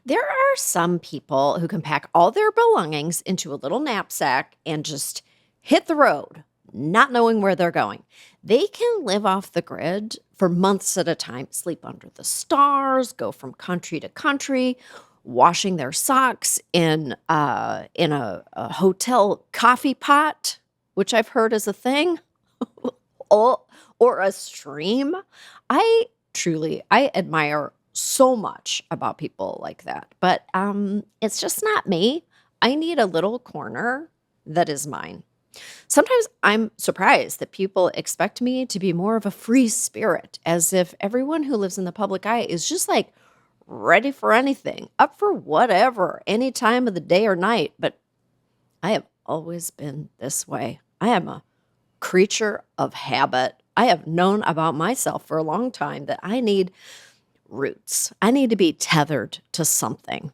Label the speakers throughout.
Speaker 1: There are some people who can pack all their belongings into a little knapsack and just hit the road, not knowing where they're going. They can live off the grid for months at a time, sleep under the stars, go from country to country, washing their socks in a hotel coffee pot, which I've heard is a thing, or, or a stream. I admire so much about people like that, but it's just not me. I need a little corner that is mine. Sometimes I'm surprised that people expect me to be more of a free spirit, as if everyone who lives in the public eye is just like ready for anything, up for whatever, any time of the day or night. But I have always been this way. I am a creature of habit. I have known about myself for a long time that I need roots. I need to be tethered to something.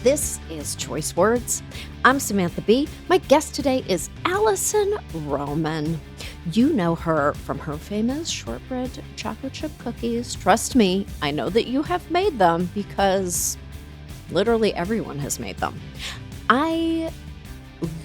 Speaker 1: This is Choice Words. I'm Samantha Bee. My guest today is Alison Roman. You know her from her famous shortbread chocolate chip cookies. Trust me, I know that you have made them because literally everyone has made them. I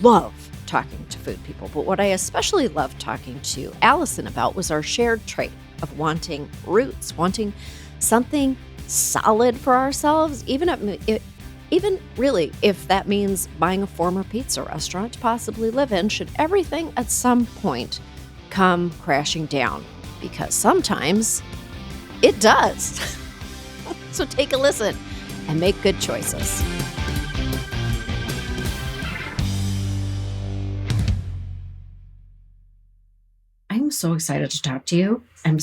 Speaker 1: love talking to food people, but what I especially loved talking to Alison about was our shared trait of wanting roots, wanting something solid for ourselves, even really, if that means buying a former pizza restaurant to possibly live in, should everything at some point come crashing down. Because sometimes it does. So take a listen and make good choices. I'm so excited to talk to you. I'm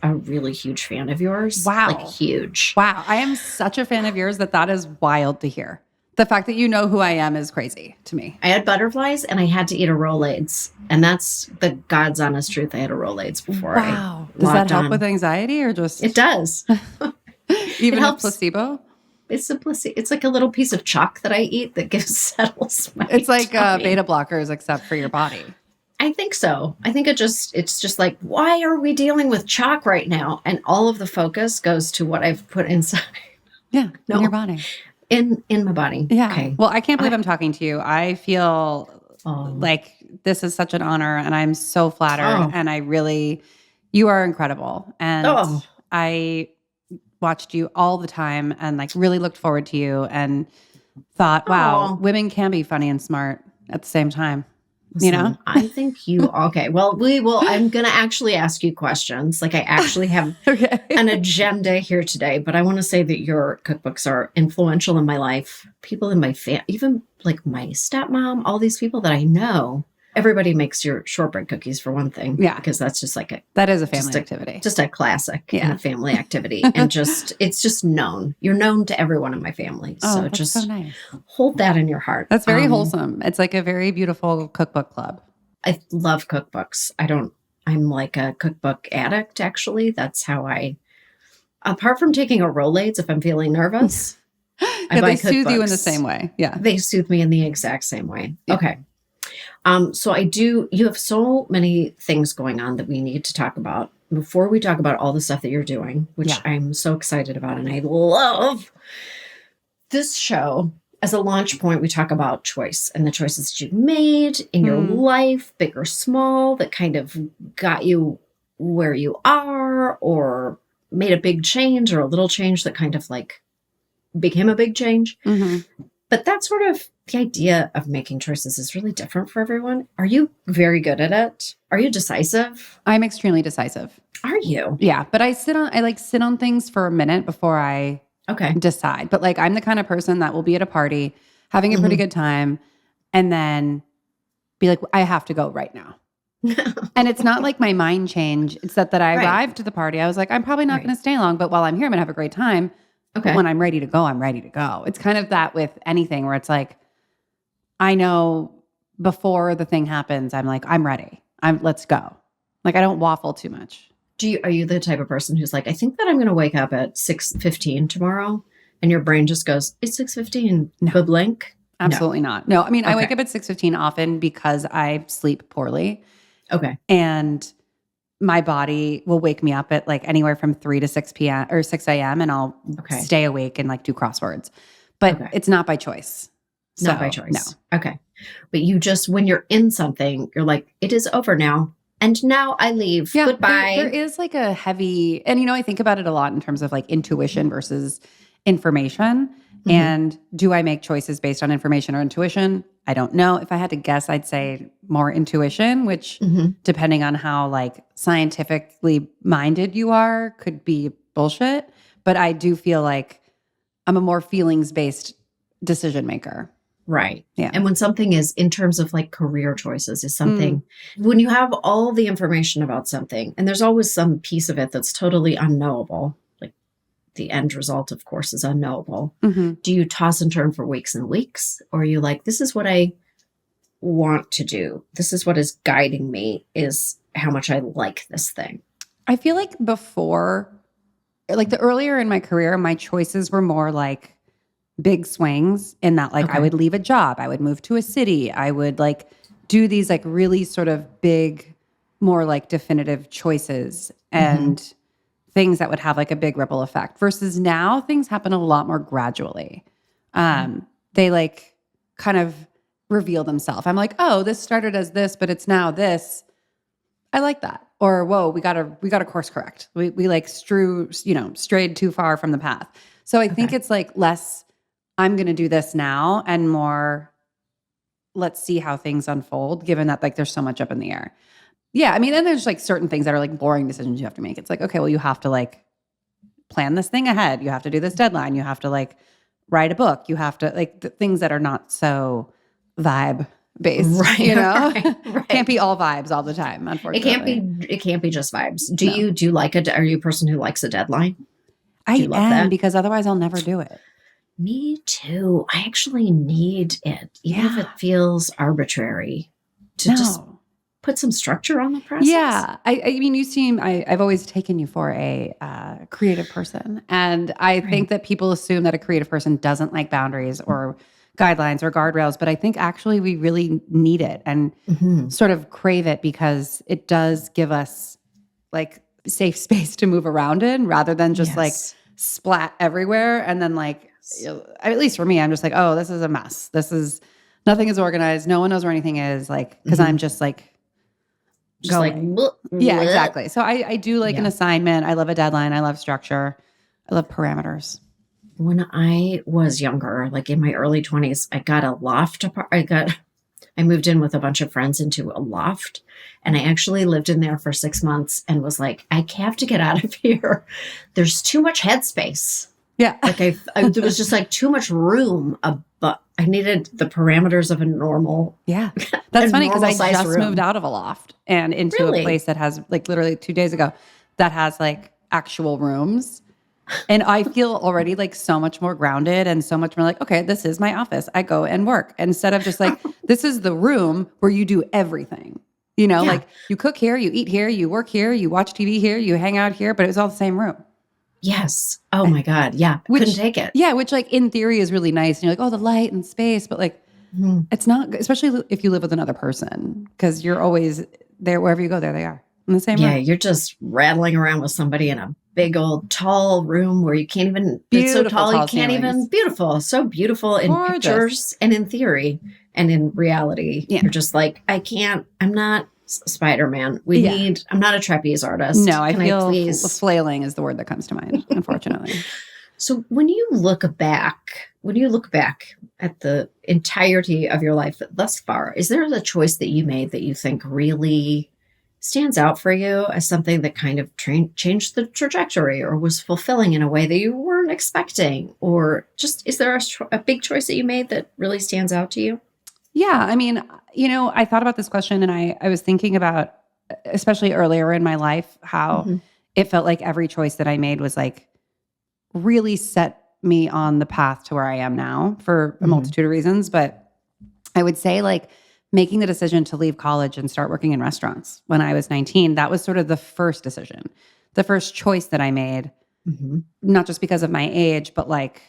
Speaker 1: a really huge fan of yours.
Speaker 2: Wow.
Speaker 1: Like huge.
Speaker 2: Wow. I am such a fan of yours that is wild to hear. The fact that you know who I am is crazy to me.
Speaker 1: I had butterflies and I had to eat a Rolaids. And that's the God's honest truth. I had a Rolaids before I
Speaker 2: Does that help
Speaker 1: on.
Speaker 2: with anxiety or just?
Speaker 1: It does.
Speaker 2: Even
Speaker 1: it helps.
Speaker 2: Placebo?
Speaker 1: It's a placebo. It's like a little piece of chalk that I eat that settles my
Speaker 2: It's like
Speaker 1: tummy.
Speaker 2: beta blockers except for your body.
Speaker 1: I think so. I think it's just like, why are we dealing with chalk right now? And all of the focus goes to what I've put inside.
Speaker 2: Yeah, in your body.
Speaker 1: In my body.
Speaker 2: Yeah.
Speaker 1: Okay.
Speaker 2: Well, I can't believe I'm talking to you. I feel like this is such an honor and I'm so flattered. And you are incredible. And I watched you all the time and like really looked forward to you and thought, wow, women can be funny and smart at the same time.
Speaker 1: Listen,
Speaker 2: you know,
Speaker 1: I think you, okay. Well, I'm going to actually ask you questions. Like I actually have an agenda here today, but I want to say that your cookbooks are influential in my life. People in my family, even like my stepmom, all these people that I know, everybody makes your shortbread cookies for one thing.
Speaker 2: Yeah.
Speaker 1: Because that's just like
Speaker 2: that is a family activity.
Speaker 1: Just a classic and a family activity. And it's just known. You're known to everyone in my family. So just
Speaker 2: so nice.
Speaker 1: Hold that in your heart.
Speaker 2: That's very wholesome. It's like a very beautiful cookbook club.
Speaker 1: I love cookbooks. I'm like a cookbook addict, actually. That's how apart from taking a Rolaids if I'm feeling nervous.
Speaker 2: They soothe you in the same way. Yeah.
Speaker 1: They soothe me in the exact same way. Yeah. Okay. So you have so many things going on that we need to talk about before we talk about all the stuff that you're doing, which I'm so excited about. And I love this show. As a launch point, we talk about choice and the choices that you've made in your life, big or small, that kind of got you where you are or made a big change or a little change that kind of like became a big change. Mm-hmm. But that sort of the idea of making choices is really different for everyone. Are you very good at it? Are you decisive?
Speaker 2: I'm extremely decisive.
Speaker 1: Are you?
Speaker 2: Yeah, but I sit on things for a minute before I decide. But like I'm the kind of person that will be at a party, having a pretty good time, and then be like, I have to go right now. And it's not like my mind change. It's that I arrived to the party. I was like, I'm probably not going to stay long, but while I'm here, I'm going to have a great time. Okay. When I'm ready to go, I'm ready to go. It's kind of that with anything where it's like, I know before the thing happens, I'm like, I'm ready. Let's go. Like I don't waffle too much.
Speaker 1: Are you the type of person who's like, I think that I'm going to wake up at 6:15 tomorrow, and your brain just goes, it's 6:15.
Speaker 2: No.
Speaker 1: The blink.
Speaker 2: absolutely not. No, I mean,
Speaker 1: Okay.
Speaker 2: I wake up at 6:15 often because I sleep poorly.
Speaker 1: Okay.
Speaker 2: And my body will wake me up at like anywhere from 3 to 6 p.m. or 6 a.m. and I'll stay awake and like do crosswords. But it's not by choice.
Speaker 1: Not by choice. No. Okay. But you just, when you're in something, you're like, it is over now. And now I leave.
Speaker 2: Yeah,
Speaker 1: Goodbye.
Speaker 2: There is like a heavy, and I think about it a lot in terms of like intuition versus information. Mm-hmm. And do I make choices based on information or intuition? I don't know. If I had to guess, I'd say more intuition, which depending on how like scientifically minded you are, could be bullshit. But I do feel like I'm a more feelings-based decision maker.
Speaker 1: Right. Yeah. And when something is in terms of like career choices is something, when you have all the information about something, and there's always some piece of it that's totally unknowable, like the end result, of course, is unknowable. Mm-hmm. Do you toss and turn for weeks and weeks? Or are you like, this is what I want to do. This is what is guiding me, is how much I like this thing.
Speaker 2: I feel like before, like the earlier in my career, my choices were more like big swings in that like I would leave a job, I would move to a city, I would like do these like really sort of big, more like definitive choices and things that would have like a big ripple effect, versus now things happen a lot more gradually. They like kind of reveal themselves. I'm like, oh, this started as this, but it's now this. I like that. Or whoa, we gotta course correct. We like strayed too far from the path. So I think it's like less I'm going to do this now and more, let's see how things unfold, given that like there's so much up in the air. Yeah. I mean, and there's like certain things that are like boring decisions you have to make. It's like, okay, well, you have to like plan this thing ahead. You have to do this deadline. You have to like write a book. You have to like the things that are not so vibe based,
Speaker 1: right? Right.
Speaker 2: Can't be all vibes all the time, unfortunately.
Speaker 1: It can't be just vibes. Do you like are you a person who likes a deadline?
Speaker 2: I am, because otherwise I'll never do it.
Speaker 1: Me too. I actually need it, even if it feels arbitrary, to just put some structure on the process.
Speaker 2: Yeah. I mean, you seem, I've always taken you for a creative person. And I think that people assume that a creative person doesn't like boundaries or guidelines or guardrails, but I think actually we really need it and sort of crave it, because it does give us like safe space to move around in, rather than just like splat everywhere. And then like, at least for me, I'm just like, oh, this is a mess. Nothing is organized. No one knows where anything is, like, because I'm just like going.
Speaker 1: Like,
Speaker 2: yeah, exactly. So I do like an assignment. I love a deadline. I love structure. I love parameters.
Speaker 1: When I was younger, like in my early 20s, I got a loft apartment. I moved in with a bunch of friends into a loft, and I actually lived in there for 6 months and was like, I have to get out of here. There's too much headspace.
Speaker 2: Yeah.
Speaker 1: Like there was just like too much room, but I needed the parameters of a normal.
Speaker 2: Yeah. That's funny, because I just moved out of a loft and into a place that has like literally 2 days ago that has like actual rooms. And I feel already like so much more grounded and so much more like, okay, this is my office. I go and work, instead of just like, this is the room where you do everything. Like you cook here, you eat here, you work here, you watch TV here, you hang out here, but it was all the same room.
Speaker 1: Yes. Oh my God. Yeah. Couldn't take it.
Speaker 2: Yeah. Which like in theory is really nice. And you're like, oh, the light and space, but like it's not, especially if you live with another person, because you're always there, wherever you go, there they are in the same room.
Speaker 1: Yeah. You're just rattling around with somebody in a big old tall room where you can't even, it's so tall, you can't even, beautiful. So beautiful in pictures and in theory and in reality. Yeah. You're just like, I'm not Spider-Man. I'm not a trapeze artist.
Speaker 2: No, I feel flailing is the word that comes to mind, unfortunately.
Speaker 1: So when you look back at the entirety of your life thus far, is there a choice that you made that you think really stands out for you as something that kind of changed the trajectory or was fulfilling in a way that you weren't expecting? Or just, is there a big choice that you made that really stands out to you?
Speaker 2: Yeah. I mean, I thought about this question, and I was thinking about, especially earlier in my life, how it felt like every choice that I made was like really set me on the path to where I am now for a multitude of reasons. But I would say like making the decision to leave college and start working in restaurants when I was 19, that was sort of the first decision, the first choice that I made, not just because of my age, but like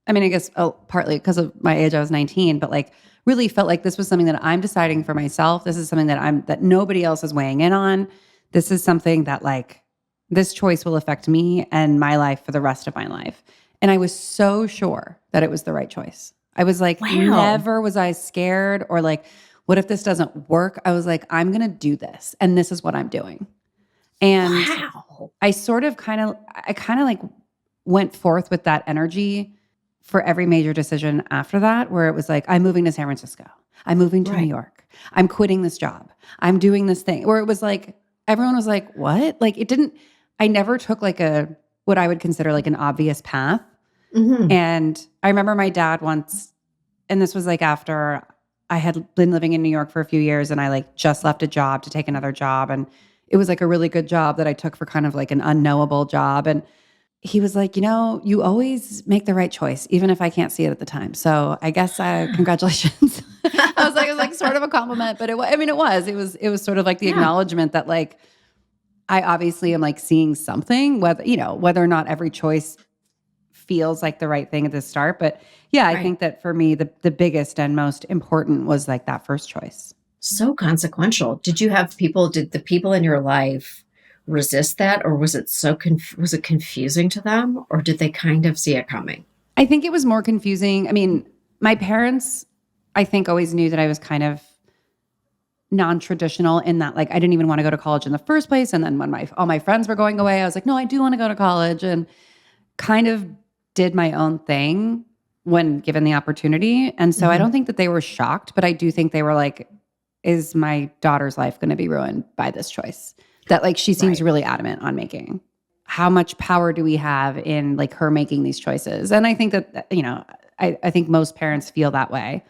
Speaker 2: I mean, I guess partly because of my age, I was 19, but like really felt like this was something that I'm deciding for myself. This is something that nobody else is weighing in on. This is something that like this choice will affect me and my life for the rest of my life. And I was so sure that it was the right choice. I was like, never was I scared or like, what if this doesn't work? I was like, I'm going to do this. And this is what I'm doing. And I kind of like went forth with that energy for every major decision after that, where it was like, I'm moving to San Francisco. I'm moving to New York. I'm quitting this job. I'm doing this thing. Where it was like, everyone was like, what? Like I never took like what I would consider like an obvious path. Mm-hmm. And I remember my dad once, and this was like after I had been living in New York for a few years and I like just left a job to take another job. And it was like a really good job that I took for kind of like an unknowable job. And he was like, you always make the right choice, even if I can't see it at the time. So I guess congratulations. I was like, it was like sort of a compliment, but it was sort of like the acknowledgement that like, I obviously am like seeing something, whether or not every choice feels like the right thing at the start. But yeah, I think that for me, the biggest and most important was like that first choice.
Speaker 3: So consequential. Did the people in your life resist that, or was it was it confusing to them, or did they kind of see it coming?
Speaker 2: I think it was more confusing. I mean, my parents, I think, always knew that I was kind of non-traditional in that, like, I didn't even want to go to college in the first place. And then when all my friends were going away, I was like, no, I do want to go to college, and kind of did my own thing when given the opportunity. And so I don't think that they were shocked, but I do think they were like, is my daughter's life going to be ruined by this choice that like she seems really adamant on making? How much power do we have in like her making these choices? And I think that, I think most parents feel that way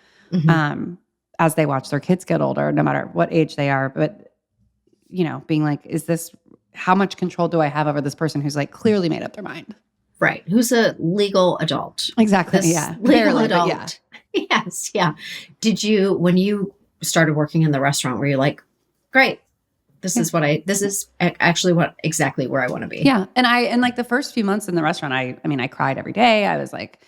Speaker 2: as they watch their kids get older, no matter what age they are. But, being like, how much control do I have over this person who's like clearly made up their mind?
Speaker 3: Right. Who's a legal adult.
Speaker 2: Exactly.
Speaker 3: Legal adult. Yeah. Yes. Yeah. When you started working in the restaurant, were you like, great, this is actually exactly where I want to be?
Speaker 2: Yeah. And like the first few months in the restaurant, I mean, I cried every day. I was like,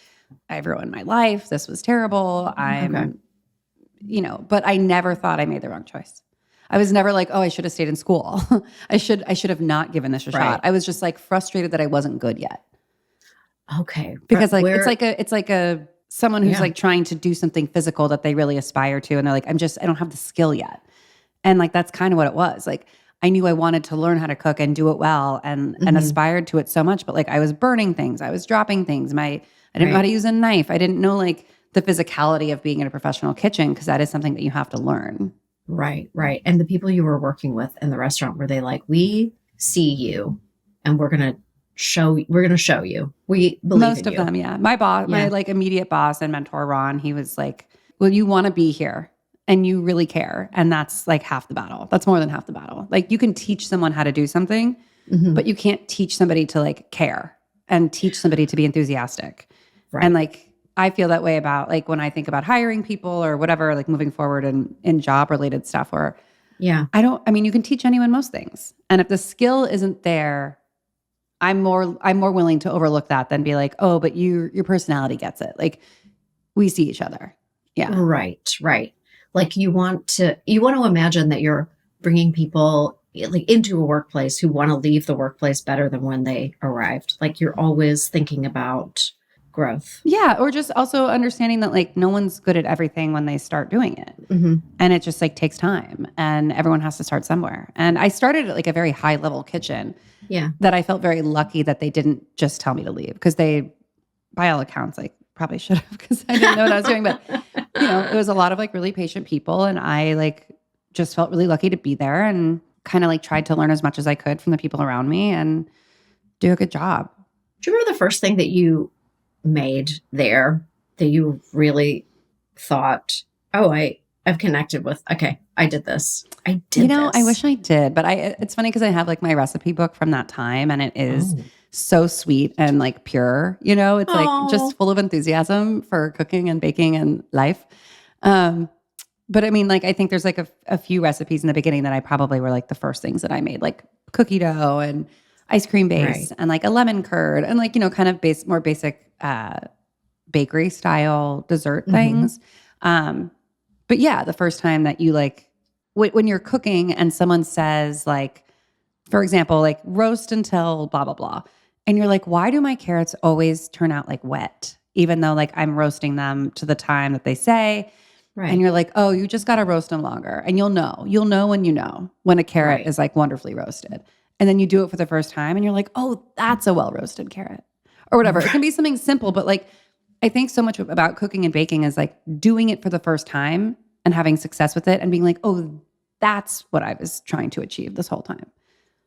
Speaker 2: I've ruined my life. This was terrible. But I never thought I made the wrong choice. I was never like, oh, I should have stayed in school. I should have not given this a shot. I was just like frustrated that I wasn't good yet.
Speaker 3: Okay.
Speaker 2: Because like it's like someone who's like trying to do something physical that they really aspire to, and they're like, I don't have the skill yet. And like that's kind of what it was. Like I knew I wanted to learn how to cook and do it well and aspired to it so much, but like I was burning things, I was dropping things. I didn't know how to use a knife. I didn't know like the physicality of being in a professional kitchen, because that is something that you have to learn.
Speaker 3: Right. And the people you were working with in the restaurant, were they like, we see you and we're going to show you. We believe
Speaker 2: most of them, yeah. My boss, my like immediate boss and mentor, Ron, he was like, well, you want to be here and you really care. And that's like half the battle. That's more than half the battle. Like you can teach someone how to do something, but you can't teach somebody to like care and teach somebody to be enthusiastic. Right. And like, I feel that way about like when I think about hiring people or whatever, like moving forward in job related stuff, or you can teach anyone most things. And if the skill isn't there, I'm more willing to overlook that than be like, oh, but your personality gets it. Like we see each other. Yeah.
Speaker 3: Right. Like you want to imagine that you're bringing people like into a workplace who want to leave the workplace better than when they arrived. Like you're always thinking about growth.
Speaker 2: Yeah. Or just also understanding that like no one's good at everything when they start doing it. And it just like takes time and everyone has to start somewhere. And I started at like a very high level kitchen.
Speaker 3: Yeah.
Speaker 2: That I felt very lucky that they didn't just tell me to leave, because they, by all accounts, like probably should have, because I didn't know what I was doing. But, it was a lot of like really patient people. And I like just felt really lucky to be there and kind of like tried to learn as much as I could from the people around me and do a good job.
Speaker 3: Do you remember the first thing that you made there that you really thought, oh, I've connected with, okay, I did this. I did this.
Speaker 2: I wish I did, but it's funny because I have like my recipe book from that time, and it is so sweet and like pure, it's like just full of enthusiasm for cooking and baking and life. But I mean, like, I think there's like a few recipes in the beginning that I probably were like the first things that I made, like cookie dough and ice cream base and like a lemon curd and like, kind of more basic bakery style dessert things. But yeah, the first time that you like, when you're cooking and someone says like, for example, like roast until blah, blah, blah. And you're like, why do my carrots always turn out like wet? Even though like I'm roasting them to the time that they say.
Speaker 3: Right.
Speaker 2: And you're like, oh, you just got to roast them longer. And you'll know when a carrot is like wonderfully roasted. And then you do it for the first time and you're like, oh, that's a well-roasted carrot or whatever. It can be something simple, but like, I think so much about cooking and baking is like doing it for the first time and having success with it and being like, oh, that's what I was trying to achieve this whole time.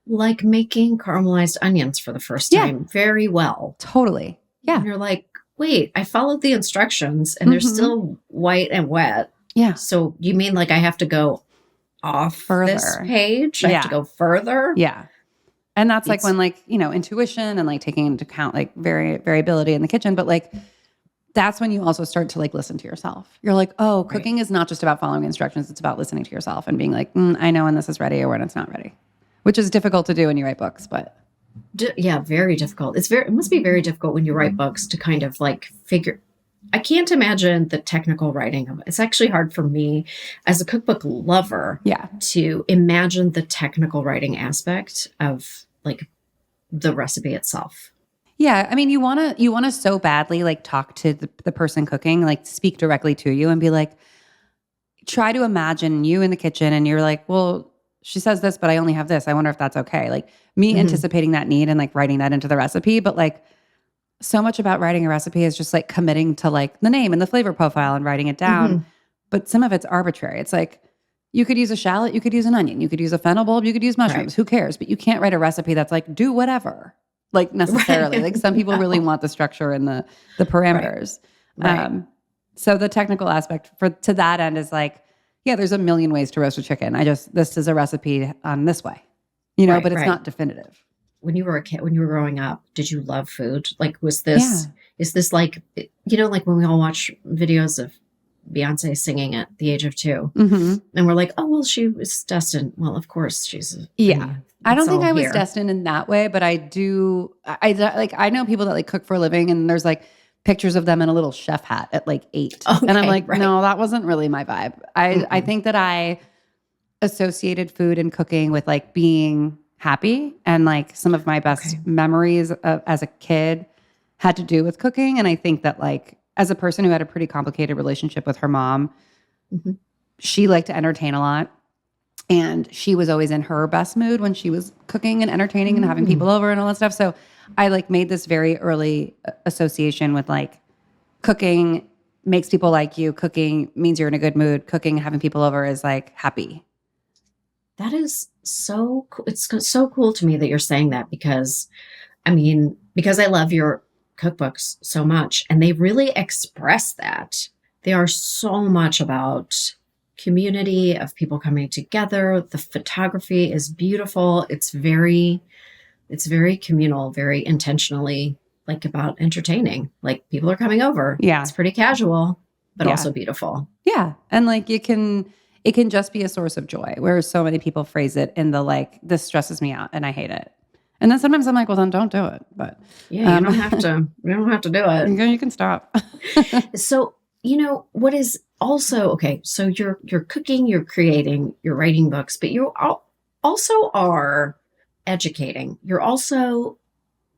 Speaker 3: Like making caramelized onions for the first time very well.
Speaker 2: Totally. Yeah.
Speaker 3: And you're like, wait, I followed the instructions and they're still white and wet.
Speaker 2: Yeah.
Speaker 3: So you mean like I have to go off
Speaker 2: further
Speaker 3: this page? I have to go further?
Speaker 2: Yeah. And that's like when like, intuition and like taking into account like variability in the kitchen. But like, that's when you also start to like listen to yourself. You're like, oh, cooking is not just about following instructions. It's about listening to yourself and being like, I know when this is ready or when it's not ready, which is difficult to do when you write books, but.
Speaker 3: Yeah, very difficult. It must be very difficult when you write books to kind of like figure. I can't imagine the technical writing of it. It's actually hard for me as a cookbook lover to imagine the technical writing aspect of like the recipe itself.
Speaker 2: Yeah. I mean, you want to so badly like talk to the person cooking, like speak directly to you and be like, try to imagine you in the kitchen and you're like, well, she says this, but I only have this. I wonder if that's okay. Like me anticipating that need and like writing that into the recipe. But like so much about writing a recipe is just like committing to like the name and the flavor profile and writing it down. But some of it's arbitrary. It's like you could use a shallot, you could use an onion, you could use a fennel bulb, you could use mushrooms. Who cares? But you can't write a recipe that's like do whatever. Like necessarily. Like some people really want the structure and the parameters. So the technical aspect to that end is like, yeah, there's a million ways to roast a chicken. This is a recipe on this way, but it's not definitive.
Speaker 3: When you were a kid, when you were growing up, did you love food? Like, is this like, like when we all watch videos of Beyonce singing at the age of 2 and we're like, oh, well, she was destined. Well, of course she's.
Speaker 2: I don't think I was destined in that way, but I do. I know people that like cook for a living and there's like pictures of them in a little chef hat at like 8. And I'm like, no, that wasn't really my vibe. I think that I associated food and cooking with like being happy. And like some of my best memories as a kid had to do with cooking. And I think that like as a person who had a pretty complicated relationship with her mom, she liked to entertain a lot. And she was always in her best mood when she was cooking and entertaining and having people over and all that stuff. So I like made this very early association with like cooking makes people like you. Cooking means you're in a good mood. Cooking and having people over is like happy.
Speaker 3: That is so cool. It's so cool to me that you're saying that because I love your cookbooks so much and they really express that. They are so much about community of people coming together. The photography is beautiful. It's very communal, very intentionally like about entertaining. Like people are coming over.
Speaker 2: Yeah.
Speaker 3: It's pretty casual, but also beautiful.
Speaker 2: Yeah. And like it can just be a source of joy, whereas so many people phrase it in the like, this stresses me out and I hate it. And then sometimes I'm like, well, then don't do it. But
Speaker 3: you don't have to. You don't have to do it.
Speaker 2: You can stop.
Speaker 3: So, what is also okay. So you're cooking, you're creating, you're writing books, but you also are educating. You're also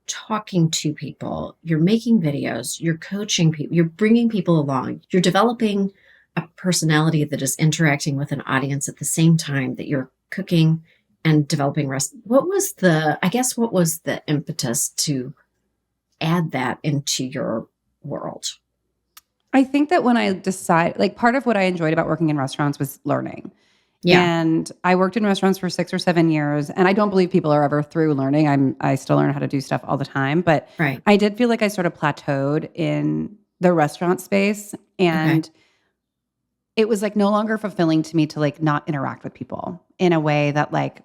Speaker 3: talking to people. You're making videos. You're coaching people. You're bringing people along. You're developing a personality that is interacting with an audience at the same time that you're cooking and developing What was the impetus to add that into your world?
Speaker 2: I think that when I decide, like part of what I enjoyed about working in restaurants was learning. Yeah. And I worked in restaurants for 6 or 7 years and I don't believe people are ever through learning. I still learn how to do stuff all the time, but I did feel like I sort of plateaued in the restaurant space and it was like no longer fulfilling to me to like not interact with people in a way that like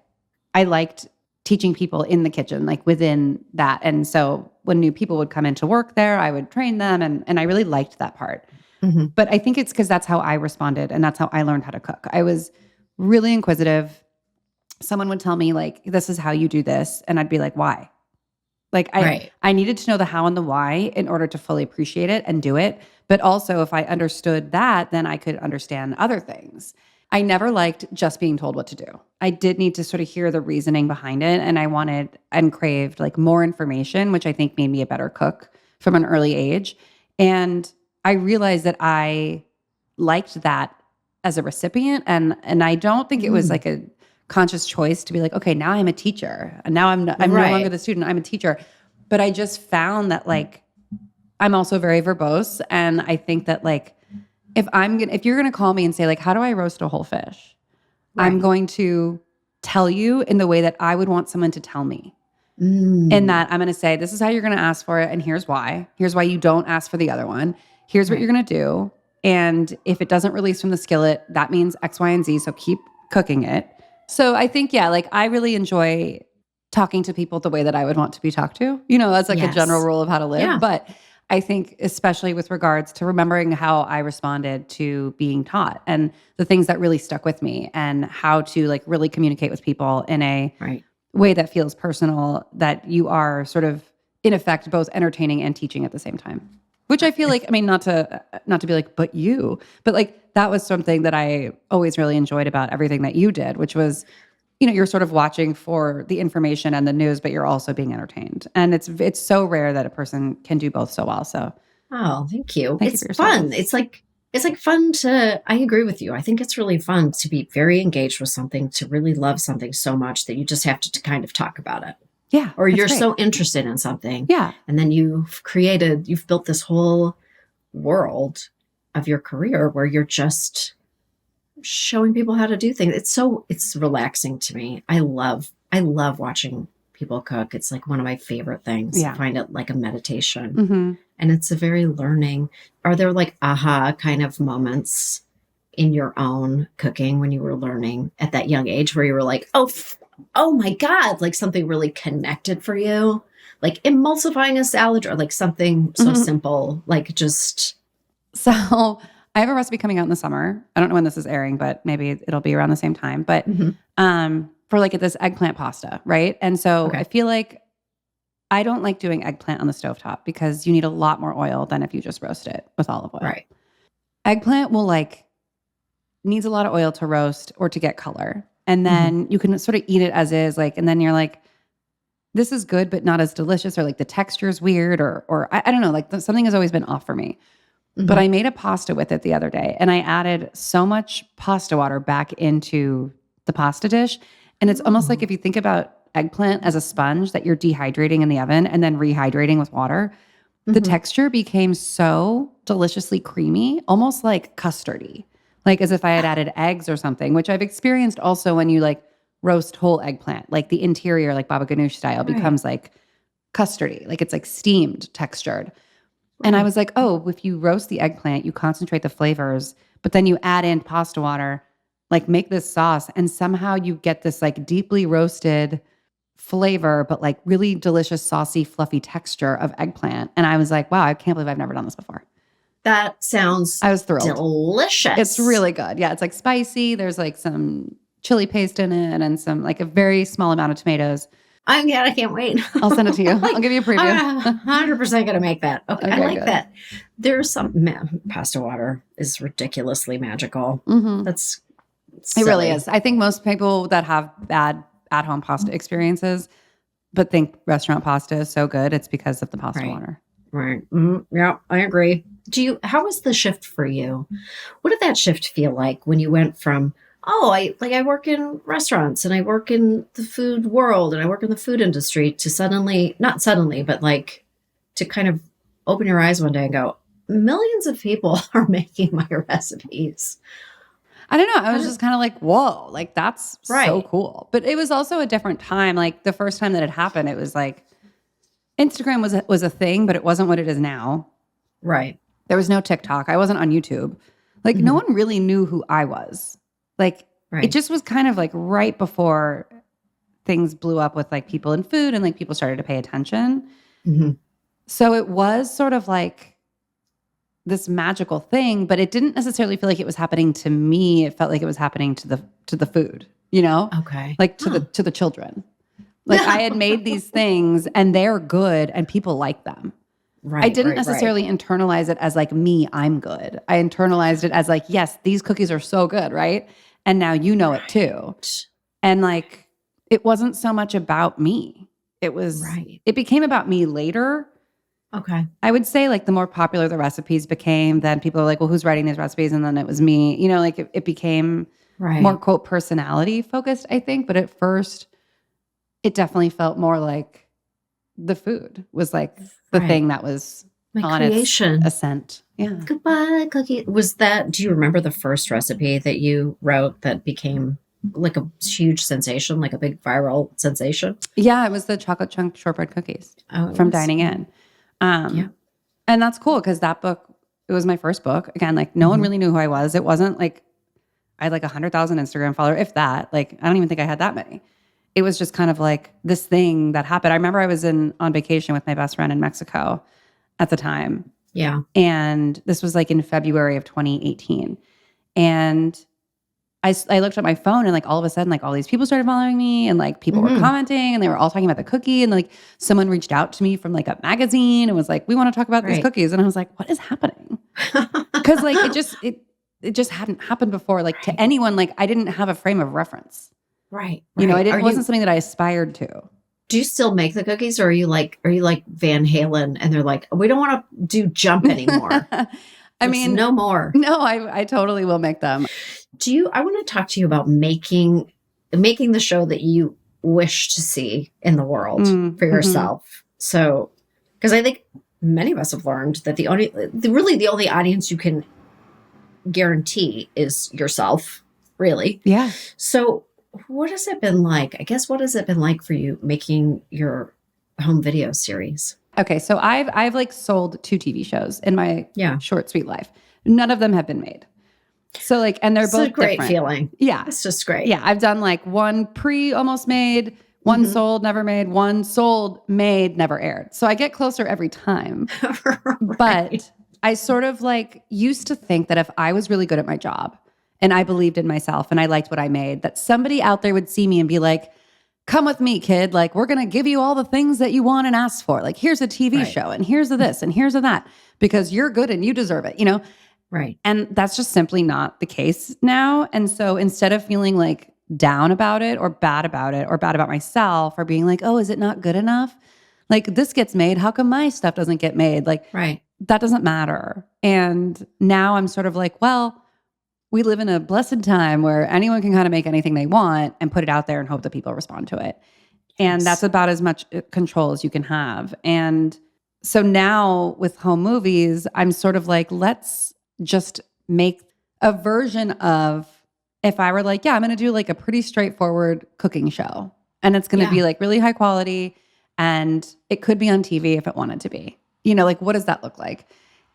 Speaker 2: I liked teaching people in the kitchen, like within that. And so when new people would come into work there, I would train them and I really liked that part. But I think it's because that's how I responded and that's how I learned how to cook. I was really inquisitive. Someone would tell me like, this is how you do this. And I'd be like, why? Like I needed to know the how and the why in order to fully appreciate it and do it. But also if I understood that, then I could understand other things. I never liked just being told what to do. I did need to sort of hear the reasoning behind it. And I wanted and craved like more information, which I think made me a better cook from an early age. And I realized that I liked that as a recipient. And I don't think it was like a conscious choice to be like, okay, now I'm a teacher. And now I'm no longer the student, I'm a teacher. But I just found that like, I'm also very verbose. And I think that like, if you're going to call me and say like, how do I roast a whole fish? Right. I'm going to tell you in the way that I would want someone to tell me. In that I'm going to say, this is how you're going to ask for it. And here's why. Here's why you don't ask for the other one. Here's what you're going to do. And if it doesn't release from the skillet, that means X, Y, and Z. So keep cooking it. So I think, like I really enjoy talking to people the way that I would want to be talked to, that's like a general rule of how to live. Yeah. But I think especially with regards to remembering how I responded to being taught and the things that really stuck with me and how to like really communicate with people in a way that feels personal, that you are sort of in effect both entertaining and teaching at the same time. Which I feel like, I mean, not to be like, but like that was something that I always really enjoyed about everything that you did, which was, you're sort of watching for the information and the news, but you're also being entertained. And it's so rare that a person can do both so well. So,
Speaker 3: thank you. It's fun. It's like fun I agree with you. I think it's really fun to be very engaged with something, to really love something so much that you just have to kind of talk about it.
Speaker 2: Yeah.
Speaker 3: Or you're so interested in something.
Speaker 2: Yeah.
Speaker 3: And then you've built this whole world of your career where you're just showing people how to do things. It's relaxing to me. I love watching people cook. It's like one of my favorite things.
Speaker 2: Yeah.
Speaker 3: I find it like a meditation. And it's a very learning. Are there like aha kind of moments in your own cooking when you were learning at that young age where you were like, oh my God, like something really connected for you? Like emulsifying a salad or like something so simple, like just.
Speaker 2: So I have a recipe coming out in the summer. I don't know when this is airing, but maybe it'll be around the same time. But for like this eggplant pasta, right? And so I feel like I don't like doing eggplant on the stovetop because you need a lot more oil than if you just roast it with olive oil.
Speaker 3: Right.
Speaker 2: Eggplant needs a lot of oil to roast or to get color. And then you can sort of eat it as is, like, and then you're like, this is good, but not as delicious, or like the texture is weird, or I don't know, like something has always been off for me. But I made a pasta with it the other day, and I added so much pasta water back into the pasta dish. And it's almost like if you think about eggplant as a sponge that you're dehydrating in the oven and then rehydrating with water, the texture became so deliciously creamy, almost like custardy. Like as if I had added eggs or something, which I've experienced also when you like roast whole eggplant, like the interior, like baba ganoush style, becomes like custardy, like it's like steamed, textured. And I was like, oh, if you roast the eggplant, you concentrate the flavors, but then you add in pasta water, like make this sauce, and somehow you get this like deeply roasted flavor, but like really delicious, saucy, fluffy texture of eggplant. And I was like, wow, I can't believe I've never done this before.
Speaker 3: That sounds
Speaker 2: I was thrilled.
Speaker 3: Delicious.
Speaker 2: It's really good. Yeah, it's like spicy. There's like some chili paste in it and some like a very small amount of tomatoes.
Speaker 3: I can't wait.
Speaker 2: I'll send it to you. I'll give you a preview.
Speaker 3: I'm 100% going to make that. Okay, I like that. There's pasta water is ridiculously magical. That's silly.
Speaker 2: It really is. I think most people that have bad at-home pasta experiences but think restaurant pasta is so good, it's because of the pasta water.
Speaker 3: Right. Yeah, I agree. How was the shift for you? What did that shift feel like when you went from, I work in restaurants and I work in the food world and I work in the food industry, to not suddenly, but like to kind of open your eyes one day and go, millions of people are making my recipes.
Speaker 2: I don't know. I was just kind of like, whoa, like that's so cool. But it was also a different time. Like the first time that it happened, it was like Instagram was a thing, but it wasn't what it is now.
Speaker 3: Right.
Speaker 2: There was no TikTok. I wasn't on YouTube. Like no one really knew who I was. Like it just was kind of like right before things blew up with like people in food and like people started to pay attention. So it was sort of like this magical thing, but it didn't necessarily feel like it was happening to me. It felt like it was happening to the food,
Speaker 3: Okay.
Speaker 2: like to the children. Like I had made these things and they're good and people like them.
Speaker 3: Right.
Speaker 2: I didn't necessarily internalize it as like me, I'm good. I internalized it as like, yes, these cookies are so good, right? And now you know it too. And like, it wasn't so much about me. It was, it became about me later.
Speaker 3: Okay.
Speaker 2: I would say like the more popular the recipes became, then people are like, well, who's writing these recipes? And then it was me, you know, like it became more quote personality focused, I think. But at first it definitely felt more like the food was like the thing that was
Speaker 3: my
Speaker 2: on
Speaker 3: creation.
Speaker 2: Its ascent. Yeah.
Speaker 3: Goodbye, cookie. Was that, do you remember the first recipe that you wrote that became like a huge sensation, like a big viral sensation?
Speaker 2: Yeah, it was the chocolate chunk shortbread cookies from Dining In. And that's cool because that book, it was my first book. Again, like no one really knew who I was. It wasn't like I had like 100,000 Instagram followers, if that. Like I don't even think I had that many. It was just kind of like this thing that happened. I remember I was on vacation with my best friend in Mexico at the time.
Speaker 3: Yeah.
Speaker 2: And this was like in February of 2018. And I looked at my phone and like all of a sudden like all these people started following me and like people were commenting and they were all talking about the cookie and like someone reached out to me from like a magazine and was like, we want to talk about these cookies. And I was like, what is happening? Because like it just hadn't happened before. Like to anyone, like I didn't have a frame of reference.
Speaker 3: Right.
Speaker 2: You know, it wasn't something that I aspired to.
Speaker 3: Do you still make the cookies or are you like Van Halen and they're like, we don't want to do jump anymore?
Speaker 2: I mean,
Speaker 3: no more.
Speaker 2: No, I totally will make them.
Speaker 3: I want to talk to you about making the show that you wish to see in the world for yourself. So, because I think many of us have learned that the only audience you can guarantee is yourself, really.
Speaker 2: Yeah.
Speaker 3: So what has it been like? I guess, what has it been like for you making your home video series?
Speaker 2: Okay. So I've like sold 2 TV shows in my short, sweet life. None of them have been made. So like, and they're both
Speaker 3: a great
Speaker 2: different.
Speaker 3: Feeling.
Speaker 2: Yeah.
Speaker 3: It's just great.
Speaker 2: Yeah. I've done like one almost made, one sold, never made, one sold, made, never aired. So I get closer every time. But I sort of like used to think that if I was really good at my job and I believed in myself and I liked what I made, that somebody out there would see me and be like, come with me, kid. Like, we're going to give you all the things that you want and ask for. Like, here's a TV show and here's a this and here's a that because you're good and you deserve it, you know?
Speaker 3: Right.
Speaker 2: And that's just simply not the case now. And so instead of feeling like down about it or bad about myself or being like, oh, is it not good enough? Like this gets made. How come my stuff doesn't get made? Like, that doesn't matter. And now I'm sort of like, well, we live in a blessed time where anyone can kind of make anything they want and put it out there and hope that people respond to it. And that's about as much control as you can have. And so now with home movies, I'm sort of like, let's just make a version of if I were like, yeah, I'm going to do like a pretty straightforward cooking show. And it's going to be like really high quality and it could be on TV if it wanted to be. You know, like what does that look like?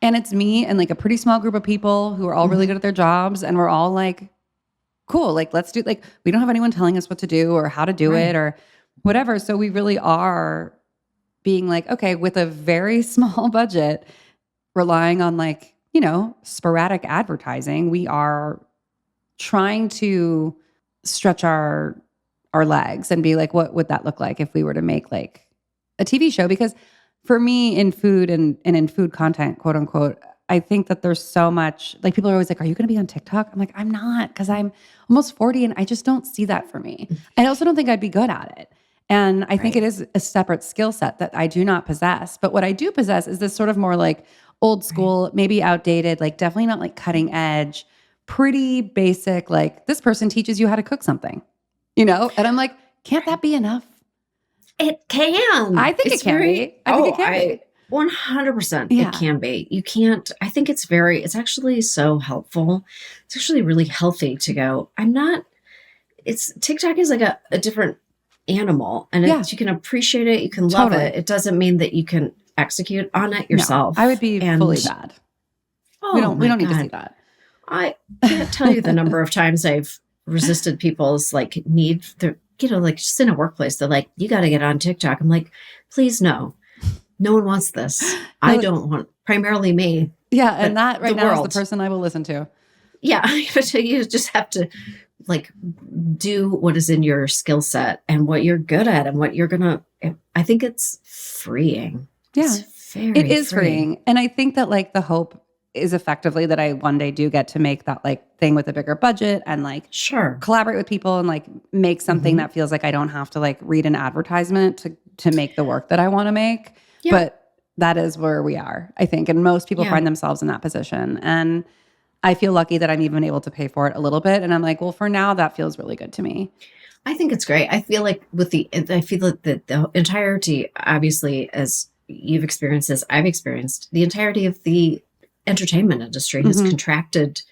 Speaker 2: And it's me and like a pretty small group of people who are all really good at their jobs. And we're all like, cool, like let's do, like, we don't have anyone telling us what to do or how to do it or whatever. So we really are being like, okay, with a very small budget, relying on like, you know, sporadic advertising, we are trying to stretch our legs and be like, what would that look like if we were to make like a TV show? Because for me in food and in food content, quote unquote, I think that there's so much, like people are always like, are you going to be on TikTok? I'm like, I'm not, because I'm almost 40 and I just don't see that for me. I also don't think I'd be good at it. And I think it is a separate skill set that I do not possess. But what I do possess is this sort of more like old school, maybe outdated, like definitely not like cutting edge, pretty basic, like this person teaches you how to cook something, you know? And I'm like, can't that be enough?
Speaker 3: It can.
Speaker 2: I think it can be. I think it can be.
Speaker 3: 100% it can be. You can't, I think it's actually so helpful. It's actually really healthy to go, TikTok is like a different animal and you can appreciate it. You can love it. It doesn't mean that you can execute on it yourself.
Speaker 2: No, I would be fully bad. We don't need to see that.
Speaker 3: I can't tell you the number of times I've resisted people's like need. They're, you know, like just in a workplace, they're like, you got to get on TikTok. I'm like, please, no one wants this. I don't want, primarily me.
Speaker 2: Yeah. And that right now is the person I will listen to.
Speaker 3: Yeah. You just have to like do what is in your skill set and what you're good at and what you're gonna. I think it's freeing.
Speaker 2: Yeah,
Speaker 3: it
Speaker 2: is freeing. And I think that like the hope is effectively that I one day do get to make that like thing with a bigger budget and like collaborate with people and like make something that feels like I don't have to like read an advertisement to make the work that I want to make. Yeah. But that is where we are, I think. And most people find themselves in that position. And I feel lucky that I'm even able to pay for it a little bit. And I'm like, well, for now, that feels really good to me.
Speaker 3: I think it's great. I feel like I feel like the entirety, obviously, as you've experienced, as I've experienced, the entirety of the entertainment industry has contracted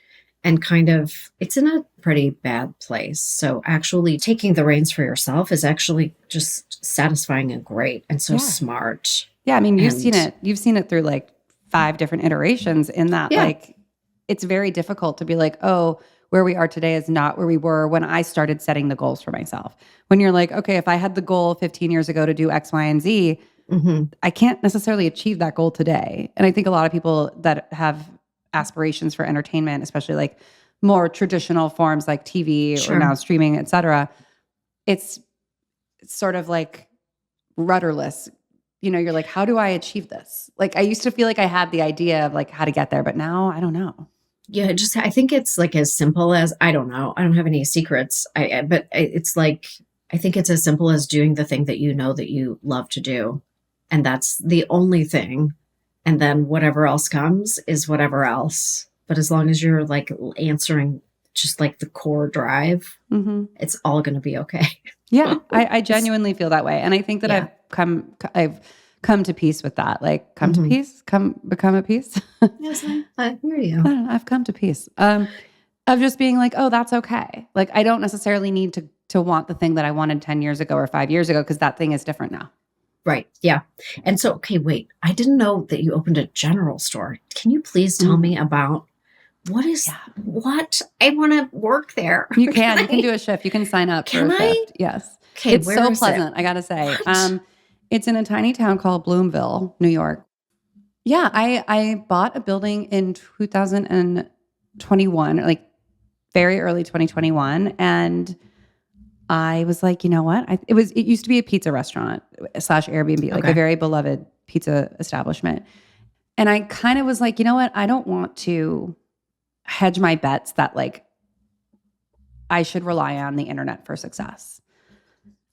Speaker 3: and kind of, it's in a pretty bad place. So actually taking the reins for yourself is actually just satisfying and great and so smart.
Speaker 2: Yeah. I mean, you've seen it through like 5 different iterations in that like, it's very difficult to be like, oh, where we are today is not where we were when I started setting the goals for myself. When you're like, okay, if I had the goal 15 years ago to do X, Y, and Z, I can't necessarily achieve that goal today. And I think a lot of people that have aspirations for entertainment, especially like more traditional forms like TV or now streaming, et cetera, it's sort of like rudderless. You know, you're like, how do I achieve this? Like I used to feel like I had the idea of like how to get there, but now I don't know.
Speaker 3: Yeah, I think it's like as simple as, I don't know. I don't have any secrets. But it's like, I think it's as simple as doing the thing that you know that you love to do. And that's the only thing. And then whatever else comes is whatever else. But as long as you're like answering just like the core drive, it's all going to be okay.
Speaker 2: Yeah, I genuinely feel that way. And I think that I've come to peace with that. Like come to peace, become at peace.
Speaker 3: Yes, I hear you.
Speaker 2: I don't know, I've come to peace. Of just being like, oh, that's okay. Like I don't necessarily need to want the thing that I wanted 10 years ago or 5 years ago because that thing is different now.
Speaker 3: Right. Yeah. And so, okay, wait, I didn't know that you opened a general store. Can you please tell me about what I want to work there?
Speaker 2: You can do a shift. You can sign up for a shift. Yes.
Speaker 3: Okay.
Speaker 2: It's so pleasant. I got to say, it's in a tiny town called Bloomville, New York. Yeah. I bought a building in 2021, like very early 2021. And I was like, you know what? It used to be a pizza restaurant / Airbnb, like a very beloved pizza establishment. And I kind of was like, you know what? I don't want to hedge my bets that like I should rely on the internet for success.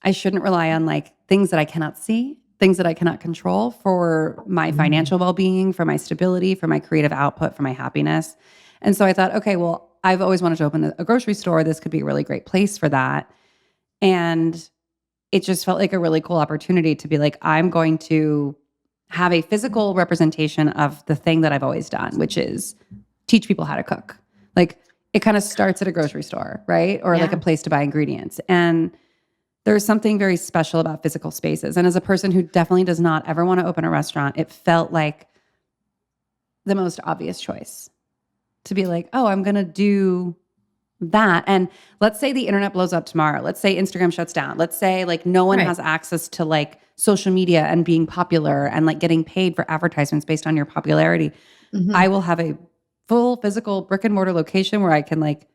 Speaker 2: I shouldn't rely on like things that I cannot see, things that I cannot control for my financial well-being, for my stability, for my creative output, for my happiness. And so I thought, okay, well, I've always wanted to open a grocery store. This could be a really great place for that. And it just felt like a really cool opportunity to be like, I'm going to have a physical representation of the thing that I've always done, which is teach people how to cook. Like it kind of starts at a grocery store, right? Or like a place to buy ingredients. And there's something very special about physical spaces. And as a person who definitely does not ever want to open a restaurant, it felt like the most obvious choice to be like, oh, I'm going to do that. And let's say the internet blows up tomorrow. Let's say Instagram shuts down. Let's say like no one has access to like social media and being popular and like getting paid for advertisements based on your popularity. I will have a full physical brick and mortar location where I can like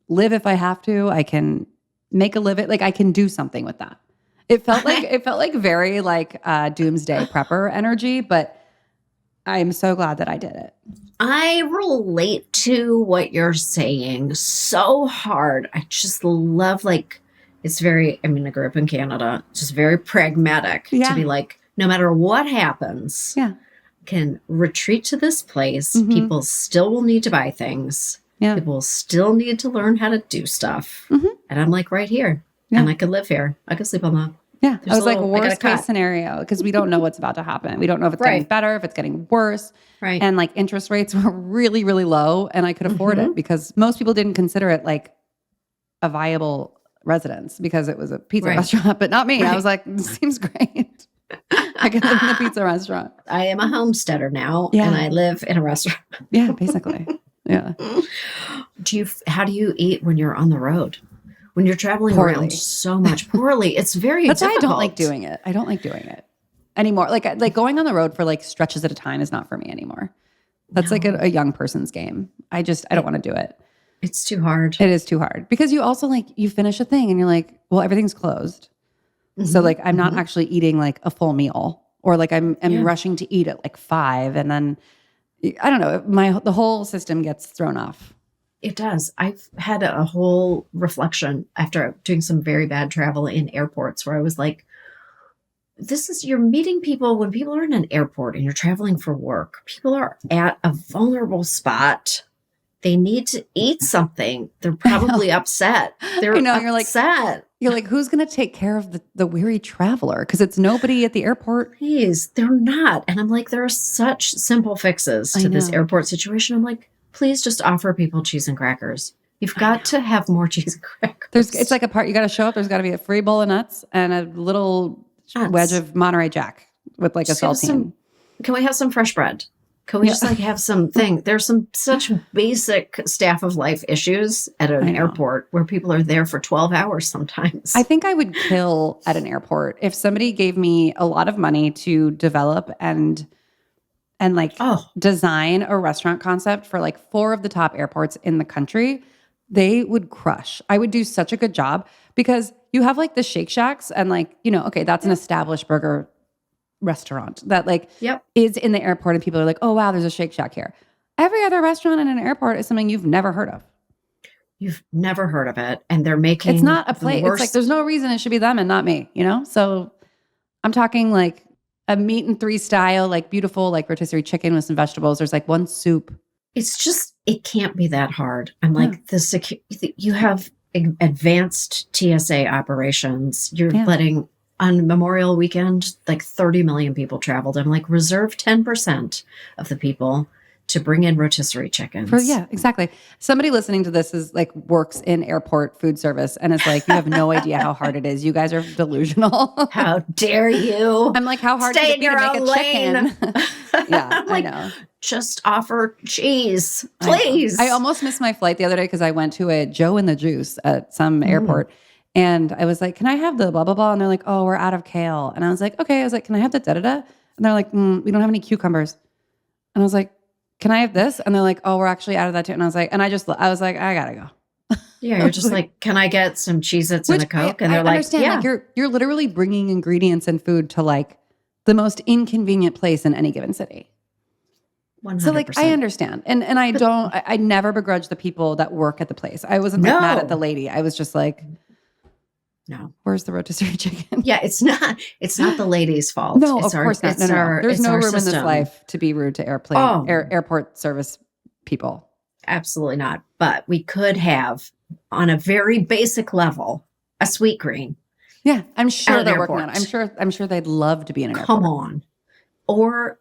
Speaker 2: live if I have to. I can make a living. Like I can do something with that. It felt like very like doomsday prepper energy, but I'm so glad that I did it.
Speaker 3: I relate to what you're saying so hard. I just love like, it's very, I mean, I grew up in Canada, just very pragmatic to be like, no matter what happens, can retreat to this place. People still will need to buy things. People still need to learn how to do stuff. And I'm like right here and I could live here. I could sleep on the
Speaker 2: Yeah. I was like, worst case scenario, because we don't know what's about to happen. We don't know if it's getting better, if it's getting worse.
Speaker 3: Right.
Speaker 2: And like interest rates were really, really low and I could afford it because most people didn't consider it like a viable residence because it was a pizza restaurant, but not me. I was like, this seems great. I could live in a pizza restaurant.
Speaker 3: I am a homesteader now and I live in a restaurant.
Speaker 2: Yeah, basically. Yeah.
Speaker 3: How do you eat when you're on the road? When you're traveling around so much poorly, it's very
Speaker 2: That's
Speaker 3: difficult.
Speaker 2: why I don't like doing it. I don't like doing it anymore. Like going on the road for like stretches at a time is not for me anymore. That's like a young person's game. I don't want to do it.
Speaker 3: It's too hard.
Speaker 2: It is too hard because you also like, you finish a thing and you're like, well, everything's closed. Mm-hmm. So like, I'm not actually eating like a full meal, or like I'm rushing to eat at like 5. And then I don't know, the whole system gets thrown off.
Speaker 3: It does. I've had a whole reflection after doing some very bad travel in airports where I was like, you're meeting people when people are in an airport and you're traveling for work. People are at a vulnerable spot. They need to eat something. They're probably upset. They're upset.
Speaker 2: You're like, who's going to take care of the weary traveler? Because it's nobody at the airport.
Speaker 3: Please, they're not. And I'm like, there are such simple fixes to this airport situation. I'm like, please just offer people cheese and crackers. You've got to have more cheese and crackers.
Speaker 2: It's like a part, you got to show up. There's got to be a free bowl of nuts and a little wedge of Monterey Jack with like a saltine.
Speaker 3: Can we have some fresh bread? Can we just like have something? There's such basic staff of life issues at an airport where people are there for 12 hours sometimes.
Speaker 2: I think I would kill at an airport if somebody gave me a lot of money to develop and like design a restaurant concept for like 4 of the top airports in the country. They would crush. I would do such a good job because you have like the Shake Shacks and like, okay, that's an established burger restaurant that like is in the airport and people are like, oh wow, there's a Shake Shack here. Every other restaurant in an airport is something you've never heard of.
Speaker 3: You've never heard of it. And they're making
Speaker 2: it's not a place. It's like there's no reason it should be them and not me, So I'm talking like a meat and 3 style, like beautiful, like rotisserie chicken with some vegetables. There's like 1 soup.
Speaker 3: It's just, it can't be that hard. I'm like, you have advanced TSA operations. You're letting, on Memorial Weekend, like 30 million people traveled. I'm like, reserve 10% of the people to bring in rotisserie chickens.
Speaker 2: Exactly. Somebody listening to this is like works in airport food service and is like, you have no idea how hard it is. You guys are delusional.
Speaker 3: How dare you?
Speaker 2: I'm like, how hard is it to make a chicken? Yeah,
Speaker 3: like, I know. Just offer cheese, please.
Speaker 2: I almost missed my flight the other day because I went to a Joe and the Juice at some airport. And I was like, can I have the blah, blah, blah? And they're like, oh, we're out of kale. And I was like, okay. I was like, can I have the da-da-da? And they're like, we don't have any cucumbers. And I was like, can I have this? And they're like, oh, we're actually out of that too. And I was like, I gotta go.
Speaker 3: Yeah, you're just like, can I get some Cheez-Its and a Coke? And they're like, yeah.
Speaker 2: Like you're literally bringing ingredients and food to like the most inconvenient place in any given city.
Speaker 3: 100%.
Speaker 2: So like, I understand. And I never begrudge the people that work at the place. I wasn't like mad at the lady. I was just like,
Speaker 3: no,
Speaker 2: where's the rotisserie chicken?
Speaker 3: Yeah, it's not the lady's fault.
Speaker 2: No, of course not. There's no room in this life to be rude to airport service people.
Speaker 3: Absolutely not. But we could have, on a very basic level, a Sweet Green.
Speaker 2: Yeah, I'm sure they're working on it. I'm sure they'd love to be in an airport.
Speaker 3: Come on. Or,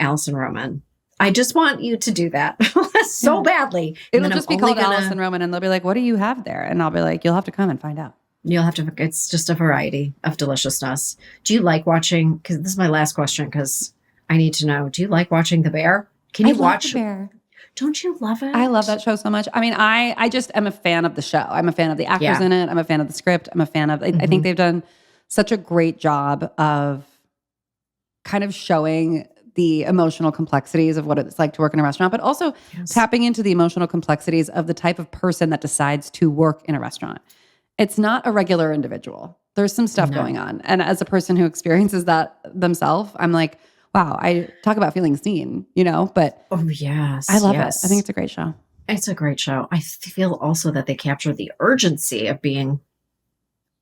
Speaker 3: Alison Roman. I just want you to do that so badly.
Speaker 2: It'll just be called Alison Roman and they'll be like, what do you have there? And I'll be like, you'll have to come and find out.
Speaker 3: It's just a variety of deliciousness. Do you like watching, because this is my last question, because I need to know, do you like watching The Bear? Can you watch
Speaker 2: The Bear?
Speaker 3: Don't you love it?
Speaker 2: I love that show so much. I mean, I just am a fan of the show. I'm a fan of the actors in it. I'm a fan of the script. I'm a fan of, I think they've done such a great job of kind of showing the emotional complexities of what it's like to work in a restaurant, but also tapping into the emotional complexities of the type of person that decides to work in a restaurant. It's not a regular individual. There's some stuff going on. And as a person who experiences that themselves, I'm like, wow, I talk about feeling seen, but
Speaker 3: oh yes,
Speaker 2: I love it. I think it's a great show.
Speaker 3: It's a great show. I feel also that they capture the urgency of being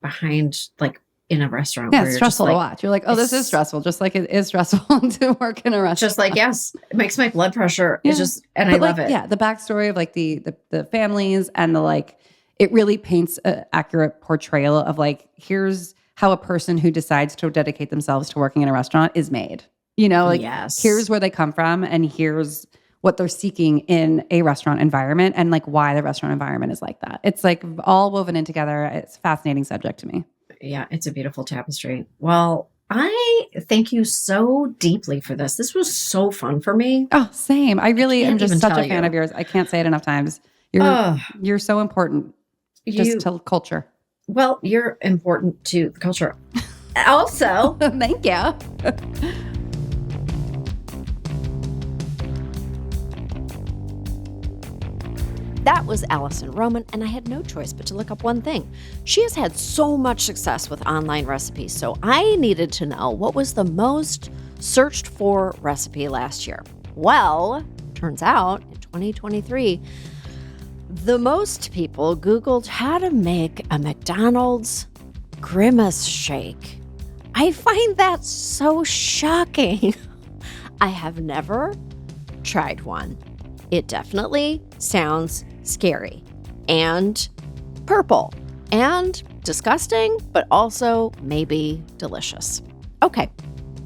Speaker 3: behind, like, in a restaurant.
Speaker 2: Yeah, it's stressful to watch. You're like, oh, this is stressful, just like it is stressful to work in a restaurant.
Speaker 3: Just like, yes, it makes my blood pressure. It's just, and I love it.
Speaker 2: Yeah, the backstory of like the families and the like, it really paints an accurate portrayal of like, here's how a person who decides to dedicate themselves to working in a restaurant is made. Here's where they come from and here's what they're seeking in a restaurant environment and like why the restaurant environment is like that. It's like all woven in together. It's a fascinating subject to me.
Speaker 3: Yeah, it's a beautiful tapestry. Well, I thank you so deeply for this. This was so fun for me.
Speaker 2: Oh, same. I really am just such a fan of yours. I can't say it enough times. You're so important just to culture.
Speaker 3: Well, you're important to the culture. Also.
Speaker 2: Thank you.
Speaker 1: That was Alison Roman, and I had no choice but to look up one thing. She has had so much success with online recipes, so I needed to know what was the most searched for recipe last year. Well, turns out in 2023, the most people Googled how to make a McDonald's grimace shake. I find that so shocking. I have never tried one. It definitely sounds scary and purple and disgusting, but also maybe delicious. Okay.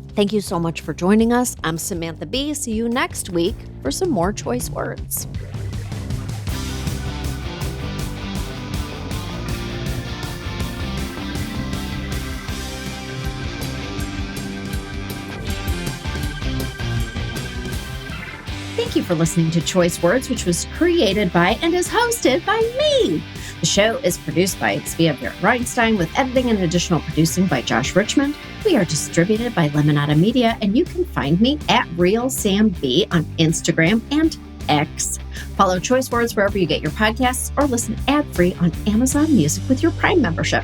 Speaker 1: Thank you so much for joining us. I'm Samantha Bee. See you next week for some more choice words.
Speaker 3: Thank you for listening to Choice Words, which was created by and is hosted by me. The show is produced by Svea Reinstein with editing and additional producing by Josh Richmond. We are distributed by Lemonada Media, and you can find me at RealSamB on Instagram and X. Follow Choice Words wherever you get your podcasts or listen ad-free on Amazon Music with your Prime membership.